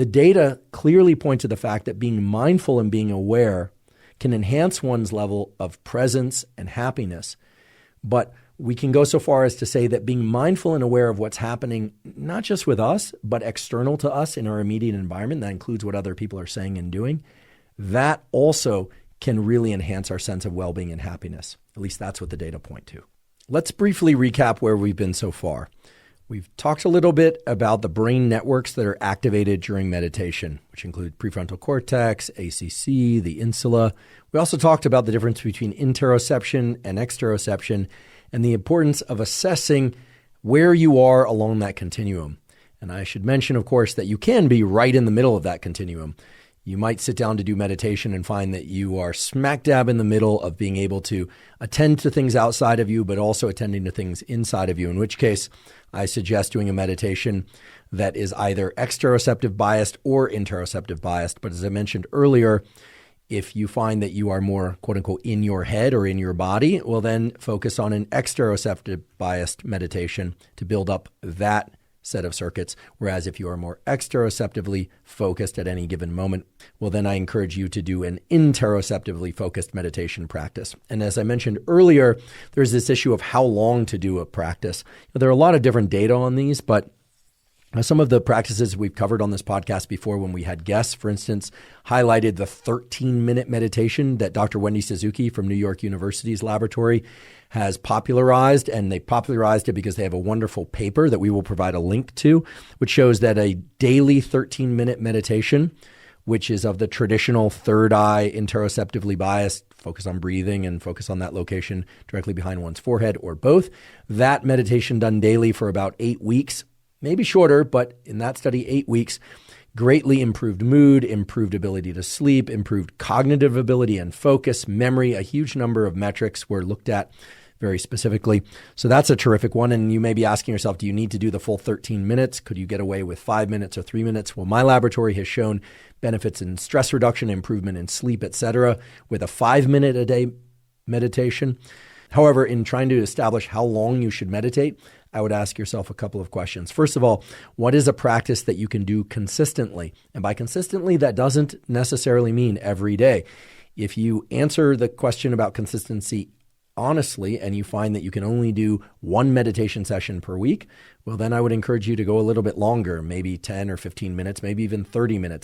The data clearly point to the fact that being mindful and being aware can enhance one's level of presence and happiness. But we can go so far as to say that being mindful and aware of what's happening, not just with us, but external to us in our immediate environment, that includes what other people are saying and doing, that also can really enhance our sense of well-being and happiness. At least that's what the data point to. Let's briefly recap where we've been so far. We've talked a little bit about the brain networks that are activated during meditation, which include prefrontal cortex, ACC, the insula. We also talked about the difference between interoception and exteroception and the importance of assessing where you are along that continuum. And I should mention, of course, that you can be right in the middle of that continuum. You might sit down to do meditation and find that you are smack dab in the middle of being able to attend to things outside of you, but also attending to things inside of you, in which case I suggest doing a meditation that is either exteroceptive biased or interoceptive biased. But as I mentioned earlier, if you find that you are more, quote unquote, in your head or in your body, well, then focus on an exteroceptive biased meditation to build up that set of circuits. Whereas if you are more exteroceptively focused at any given moment, well, then I encourage you to do an interoceptively focused meditation practice. And as I mentioned earlier, there's this issue of how long to do a practice. There are a lot of different data on these, but some of the practices we've covered on this podcast before when we had guests, for instance, highlighted the 13-minute meditation that Dr. Wendy Suzuki from New York University's laboratory has popularized, and they popularized it because they have a wonderful paper that we will provide a link to, which shows that a daily 13-minute meditation, which is of the traditional third eye, interoceptively biased, focus on breathing and focus on that location directly behind one's forehead or both, that meditation done daily for about 8 weeks, maybe shorter, but in that study, 8 weeks, greatly improved mood, improved ability to sleep, improved cognitive ability and focus, memory. A huge number of metrics were looked at very specifically. So that's a terrific one. And you may be asking yourself, do you need to do the full 13 minutes? Could you get away with 5 minutes or 3 minutes? Well, my laboratory has shown benefits in stress reduction, improvement in sleep, etc., with a 5-minute a day meditation. However, in trying to establish how long you should meditate, I would ask yourself a couple of questions. First of all, what is a practice that you can do consistently? And by consistently, that doesn't necessarily mean every day. If you answer the question about consistency honestly, and you find that you can only do one meditation session per week, well, then I would encourage you to go a little bit longer, maybe 10 or 15 minutes, maybe even 30 minutes.